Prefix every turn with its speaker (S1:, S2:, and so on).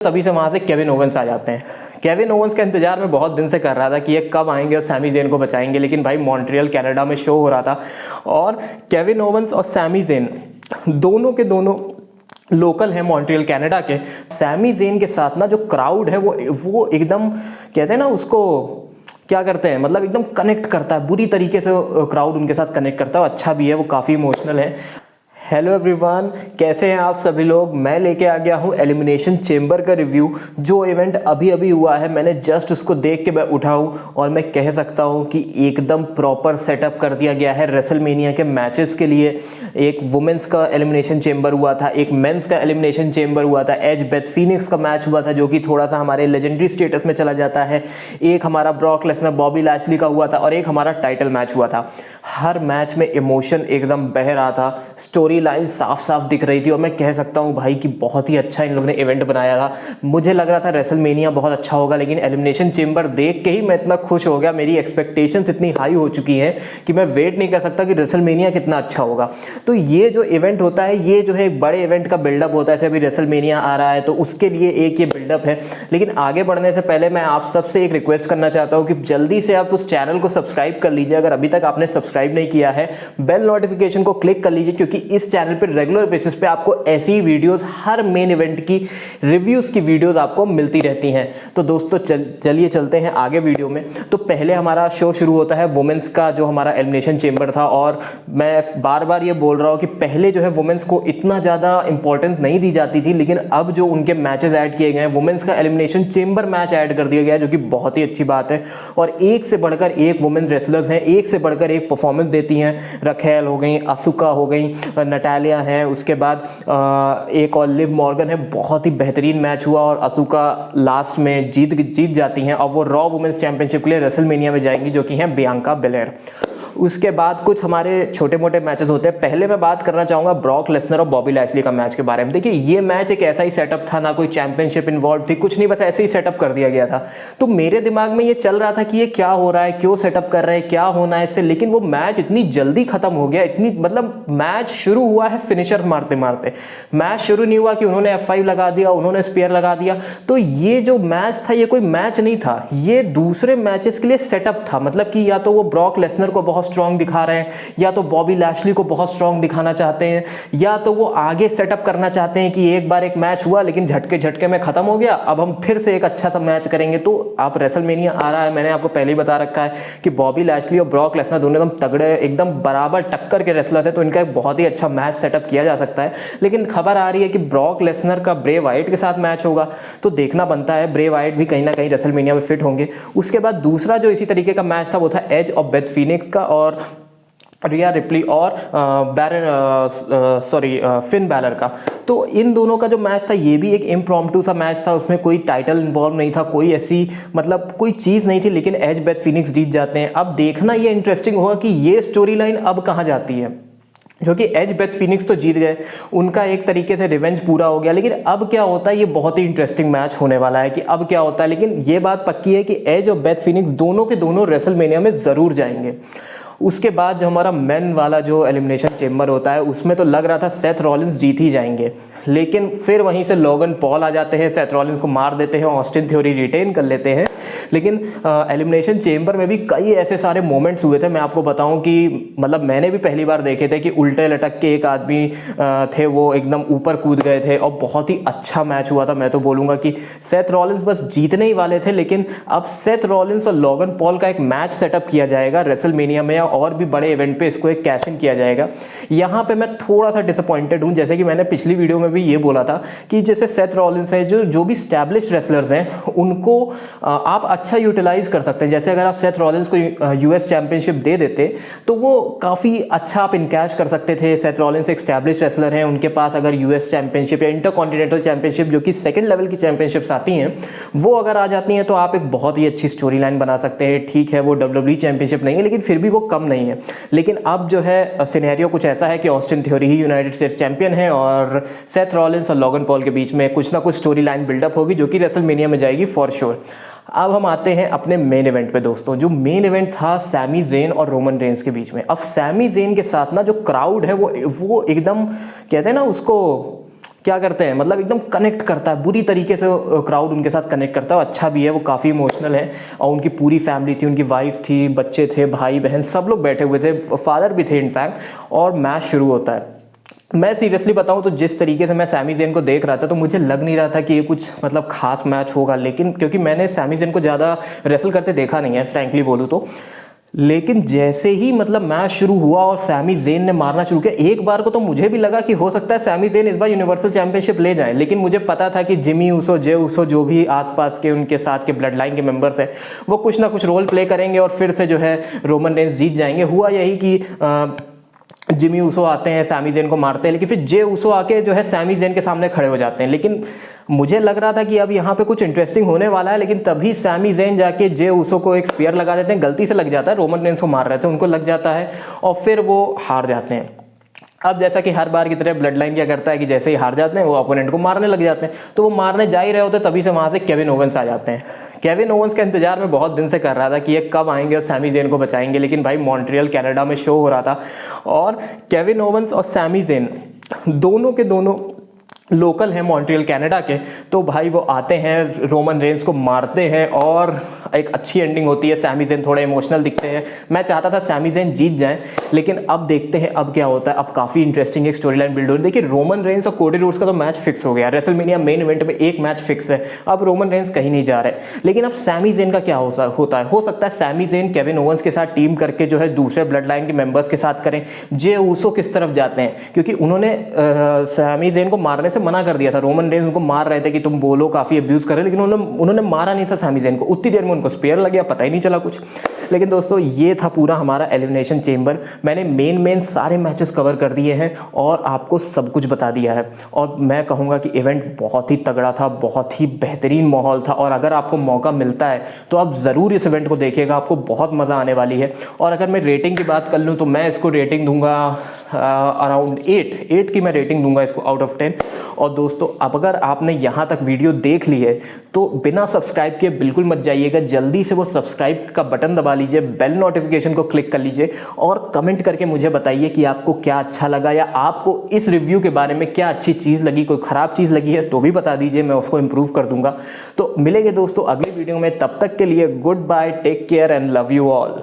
S1: तभी से वहाँ से केविन ओवेंस आ जाते हैं। केविन ओवेंस का इंतजार मैं बहुत दिन से कर रहा था कि ये कब आएंगे और सैमी ज़ेन को बचाएंगे, लेकिन भाई मॉन्ट्रियल कनाडा में शो हो रहा था और केविन ओवेंस और सैमी ज़ेन दोनों के दोनों लोकल है मॉन्ट्रियल कनाडा के। सैमी ज़ेन के साथ ना जो क्राउड है वो एकदम कहते हैं ना उसको क्या करते हैं, मतलब एकदम कनेक्ट करता है, बुरी तरीके से क्राउड उनके साथ कनेक्ट करता है। अच्छा भी है, वो काफ़ी इमोशनल है। हेलो एवरीवन, कैसे हैं आप सभी लोग। मैं लेके आ गया हूँ एलिमिनेशन चेंबर का रिव्यू। जो इवेंट अभी अभी हुआ है, मैंने जस्ट उसको देख के मैं उठा हूँ और मैं कह सकता हूँ कि एकदम प्रॉपर सेटअप कर दिया गया है रेसलमेनिया के मैचेस के लिए। एक वुमेंस का एलिमिनेशन चेंबर हुआ था, एक मेंस का एलिमिनेशन चेंबर हुआ था, एज बेथ फीनिक्स का मैच हुआ था जो कि थोड़ा सा हमारे लेजेंडरी स्टेटस में चला जाता है, एक हमारा ब्रॉक लेसनर बॉबी लैशली का हुआ था और एक हमारा टाइटल मैच हुआ था। हर मैच में इमोशन एकदम बह रहा था, स्टोरी लाइन साफ साफ दिख रही थी और मैं कह सकता हूँ भाई कि बहुत ही अच्छा इन लोगों ने इवेंट बनाया था। मुझे लग रहा था रेसलमेनिया बहुत अच्छा होगा, लेकिन एलिमिनेशन चेंबर देख के ही मैं इतना खुश हो गया, मेरी एक्सपेक्टेशंस इतनी हाई हो चुकी हैं कि मैं वेट नहीं कर सकता कि रेसलमेनिया कितना अच्छा होगा। तो ये जो इवेंट होता है, ये जो है एक बड़े इवेंट का बिल्डअप होता है। जैसे अभी रेसलमेनिया आ रहा है तो उसके लिए एक ये बिल्डअप है। लेकिन आगे बढ़ने से पहले मैं आप सबसे एक रिक्वेस्ट करना चाहता हूँ कि जल्दी से आप उस चैनल को सब्सक्राइब कर लीजिए अगर अभी तक आपने सब्सक्राइब नहीं किया है। बेल नोटिफिकेशन को क्लिक कर लीजिए, क्योंकि इस चैनल पर रेगुलर बेसिस पे आपको ऐसी वीडियोस, हर मेन इवेंट की रिव्यूज की वीडियोस आपको मिलती रहती हैं। तो दोस्तों चलिए चलते हैं आगे वीडियो में। तो पहले हमारा शो शुरू होता है वुमेन्स का, जो हमारा एलिमिनेशन चेंबर था। और मैं बार बार ये बोल रहा हूँ कि पहले जो है वुमेन्स को इतना ज़्यादा इंपॉर्टेंस नहीं दी जाती थी, लेकिन अब जो उनके मैचेस ऐड किए गए हैं, वुमेन्स का एलिमिनेशन चेंबर मैच ऐड कर दिया गया है, जो कि बहुत ही अच्छी बात है। और एक से बढ़कर एक वुमेन्स रेसलर्स हैं, एक से बढ़कर एक परफॉर्मेंस देती हैं। रखेल हो गई, असुका हो गई, नटालिया है, उसके बाद एक और लिव मॉर्गन है। बहुत ही बेहतरीन मैच हुआ और असुका लास्ट में जीत जाती हैं और वो रॉ वुमेन्स चैंपियनशिप के लिए रेसलमेनिया में जाएंगी, जो कि हैं बियांका बेलेयर। उसके बाद कुछ हमारे छोटे मोटे मैचेस होते हैं। पहले मैं बात करना चाहूँगा ब्रॉक लेसनर और बॉबी लैशली का मैच के बारे में। देखिए, ये मैच एक ऐसा ही सेटअप था, ना कोई चैंपियनशिप इन्वॉल्व थी, कुछ नहीं, बस ऐसे ही सेटअप कर दिया गया था। तो मेरे दिमाग में ये चल रहा था कि ये क्या हो रहा है, क्यों सेटअप कर रहे हैं, क्या होना है इससे। लेकिन वो मैच इतनी जल्दी खत्म हो गया, इतनी मतलब मैच शुरू हुआ है फिनिशर्स मारते मारते, मैच शुरू नहीं हुआ कि उन्होंने F5 लगा दिया, उन्होंने स्पेयर लगा दिया। तो ये जो मैच था, ये कोई मैच नहीं था, ये दूसरे मैचेस के लिए सेटअप था। मतलब कि या तो वो ब्रॉक लेसनर को बहुत स्ट्रांग दिखा रहे हैं, या तो बॉबी लैशली को बहुत स्ट्रांग दिखाना चाहते हैं, या तो वो आगे सेटअप करना चाहते हैं कि एक बार एक मैच हुआ लेकिन झटके में खत्म हो गया, अब हम फिर से एक अच्छा सा मैच करेंगे। तो आप रेसलमेनिया आ रहा है, मैंने आपको पहले ही बता रखा है कि बॉबी लैशली और ब्रॉक लेसनर दोनों एकदम तगड़े, एकदम बराबर टक्कर के रेसलर्स हैं, तो इनका एक बहुत ही अच्छा मैच सेटअप किया जा सकता है। लेकिन खबर आ रही है कि ब्रॉक लेसनर का ब्रे वाइट के साथ मैच होगा, तो देखना बनता है ब्रे वाइट भी कहीं ना कहीं रेसलमेनिया में फिट होंगे। उसके बाद दूसरा जो इसी तरीके का मैच था वो था एज और बेथ फीनिक्स का और रिया रिप्ली और फिन बैलर का। तो इन दोनों का जो मैच था, ये भी एक इम्प्रॉम्प्टू सा मैच था, उसमें कोई टाइटल इन्वॉल्व नहीं था, कोई ऐसी मतलब कोई चीज़ नहीं थी, लेकिन एज बेथ फीनिक्स जीत जाते हैं। अब देखना ये इंटरेस्टिंग होगा कि ये स्टोरी लाइन अब कहाँ जाती है, क्योंकि एज बेथ फीनिक्स तो जीत गए, उनका एक तरीके से रिवेंज पूरा हो गया। लेकिन अब क्या होता है, ये बहुत ही इंटरेस्टिंग मैच होने वाला है कि अब क्या होता है। लेकिन ये बात पक्की है कि एज और बेथ फीनिक्स दोनों के दोनों रेसलमेनिया में ज़रूर जाएंगे। उसके बाद जो हमारा मेन वाला जो एलिमिनेशन चेंबर होता है, उसमें तो लग रहा था सेथ रॉलिंस जीत ही जाएंगे, लेकिन फिर वहीं से लोगन पॉल आ जाते हैं, सेथ रॉलिंस को मार देते हैं, ऑस्टिन थ्योरी रिटेन कर लेते हैं। लेकिन एलिमिनेशन चेंबर में भी कई ऐसे सारे मोमेंट्स हुए थे, मैं आपको बताऊं कि मतलब मैंने भी पहली बार देखे थे कि उल्टे लटक के एक आदमी थे, वो एकदम ऊपर कूद गए थे और बहुत ही अच्छा मैच हुआ था। मैं तो बोलूँगा कि सेथ रॉलिंस बस जीतने ही वाले थे, लेकिन अब सेथ रॉलिंस और लोगन पॉल का एक मैच सेटअप किया जाएगा रेसलमेनिया में, और भी बड़े इवेंट पे इसको एक कैश इन किया जाएगा। यहाँ पे मैं थोड़ा सा डिसअपॉइंटेड हूँ, जैसे कि मैंने पिछली वीडियो में भी ये बोला था कि जैसे सेथ रॉलिंस है, जो भी स्टैब्लिश्ड रेसलर्स हैं, उनको आप अच्छा यूटिलाइज कर सकते हैं। जैसे अगर आप सेथ रॉलिंस को यूएस चैंपियनशिप दे देते तो वो काफ़ी अच्छा आप इनकैश कर सकते थे। सेथ रॉलिंस एक स्टैब्लिश्ड रेसलर हैं, उनके पास अगर यूएस चैंपियनशिप या इंटरकॉन्टिनेंटल चैंपियनशिप, जो कि सेकंड लेवल की चैंपियनशिप्स आती हैं, वो अगर आ जाती हैं तो आप एक बहुत ही अच्छी स्टोरी लाइन बना सकते हैं। ठीक है, वो WWE चैंपियनशिप नहीं है, लेकिन फिर भी वो कम नहीं है। लेकिन अब जो है सिनेरियो कुछ ऐसा है कि ऑस्टिन थ्योरी ही यूनाइटेड स्टेट्स चैंपियन है और सेथ रॉलिंस और लोगन पॉल के बीच में कुछ ना कुछ स्टोरी लाइन बिल्डअप होगी, जो कि रेसलमेनिया में जाएगी फॉर श्योर। अब हम आते हैं अपने मेन इवेंट पे दोस्तों। जो मेन इवेंट था सैमी ज़ेन और रोमन रेंस के बीच में। अब सैमी ज़ेन के साथ ना जो क्राउड है वो एकदम कहते हैं ना उसको क्या करते हैं, मतलब एकदम कनेक्ट करता है बुरी तरीके से, क्राउड उनके साथ कनेक्ट करता है। अच्छा भी है, वो काफ़ी इमोशनल है। और उनकी पूरी फैमिली थी, उनकी वाइफ थी, बच्चे थे, भाई बहन सब लोग बैठे हुए थे, फादर भी थे इनफैक्ट। और मैच शुरू होता है। मैं सीरियसली बताऊं तो जिस तरीके से मैं सैमी ज़ेन को देख रहा था तो मुझे लग नहीं रहा था कि ये कुछ मतलब खास मैच होगा, लेकिन क्योंकि मैंने सैमी ज़ेन को ज़्यादा रेसल करते देखा नहीं है फ्रैंकली बोलूँ तो। लेकिन जैसे ही मतलब मैच शुरू हुआ और सैमी ज़ेन ने मारना शुरू किया, एक बार को तो मुझे भी लगा कि हो सकता है सैमी ज़ेन इस बार यूनिवर्सल चैंपियनशिप ले जाए, लेकिन मुझे पता था कि जिमी ऊसो, जे ऊसो, जो भी आसपास के उनके साथ के ब्लड लाइन के मेंबर्स हैं, वो कुछ ना कुछ रोल प्ले करेंगे और फिर से जो है रोमन रेंस जीत जाएंगे। हुआ यही कि जिमी ऊसो आते हैं, सैमी ज़ेन को मारते हैं, लेकिन फिर जे ऊसो आके जो है सैमी ज़ेन के सामने खड़े हो जाते हैं। लेकिन मुझे लग रहा था कि अब यहाँ पे कुछ इंटरेस्टिंग होने वाला है, लेकिन तभी सैमी ज़ेन जाके जे ऊसो को एक स्पीयर लगा देते हैं, गलती से लग जाता है, रोमन रेंस को मार रहे थे उनको लग जाता है और फिर वो हार जाते हैं। अब जैसा कि हर बार की तरह ब्लड लाइन क्या करता है कि जैसे ही हार जाते हैं वो अपोनेंट को मारने लग जाते हैं, तो वो मारने जा ही रहे होते तभी से वहाँ से केविन ओवेंस आ जाते हैं। केविन ओवेंस का इंतजार मैं बहुत दिन से कर रहा था कि ये कब आएंगे और सैमी ज़ेन को बचाएंगे, लेकिन भाई मॉन्ट्रियल कनाडा में शो हो रहा था और केविन ओवेंस और सैमी ज़ेन दोनों के दोनों लोकल हैं मॉन्ट्रियल कनाडा के। तो भाई वो आते हैं, रोमन रेंस को मारते हैं और एक अच्छी एंडिंग होती है। सैमी ज़ेन थोड़े इमोशनल दिखते हैं। मैं चाहता था सैमी ज़ेन जीत जाएं, लेकिन अब देखते हैं अब क्या होता है। अब काफ़ी इंटरेस्टिंग एक स्टोरी लाइन बिल्ड हो रही है। देखिए रोमन रेंस और कोडी रोड्स का तो मैच फिक्स हो गया, रेसलमेनिया मेन इवेंट में एक मैच फिक्स है, अब रोमन रेंस कहीं नहीं जा रहे। लेकिन अब सैमी ज़ेन का क्या होता है, हो सकता है सैमी ज़ेन केविन ओवेंस के साथ टीम करके जो है दूसरे ब्लड लाइन के मेंबर्स के साथ करें। जे ऊसो किस तरफ जाते हैं, क्योंकि उन्होंने सैमी ज़ेन को मारने से मना कर दिया था। रोमन रेंस उनको मार रहे थे कि तुम बोलो, काफ़ी अब्यूज़ कर रहे, लेकिन उन्होंने मारा नहीं था सैमी ज़ेन को। उतनी देर में उनको स्पेयर लग गया, पता ही नहीं चला कुछ। लेकिन दोस्तों ये था पूरा हमारा एलिमिनेशन चेंबर। मैंने मेन सारे मैचेस कवर कर दिए हैं और आपको सब कुछ बता दिया है। और मैं कहूँगा कि इवेंट बहुत ही तगड़ा था, बहुत ही बेहतरीन माहौल था। और अगर आपको मौका मिलता है तो आप ज़रूर इस इवेंट को देखिएगा, आपको बहुत मज़ा आने वाली है। और अगर मैं रेटिंग की बात कर लूँ तो मैं इसको रेटिंग दूंगा अराउंड 8 की मैं रेटिंग दूंगा इसको आउट ऑफ 10। और दोस्तों अब अगर आपने यहाँ तक वीडियो देख ली है तो बिना सब्सक्राइब किए बिल्कुल मत जाइएगा, जल्दी से वो सब्सक्राइब का बटन दबा लीजिए, बेल नोटिफिकेशन को क्लिक कर लीजिए और कमेंट करके मुझे बताइए कि आपको क्या अच्छा लगा या आपको इस रिव्यू के बारे में क्या अच्छी चीज़ लगी, कोई ख़राब चीज़ लगी है तो भी बता दीजिए, मैं उसको इम्प्रूव कर दूंगा। तो मिलेंगे दोस्तों अगली वीडियो में, तब तक के लिए good bye, take care and love you all.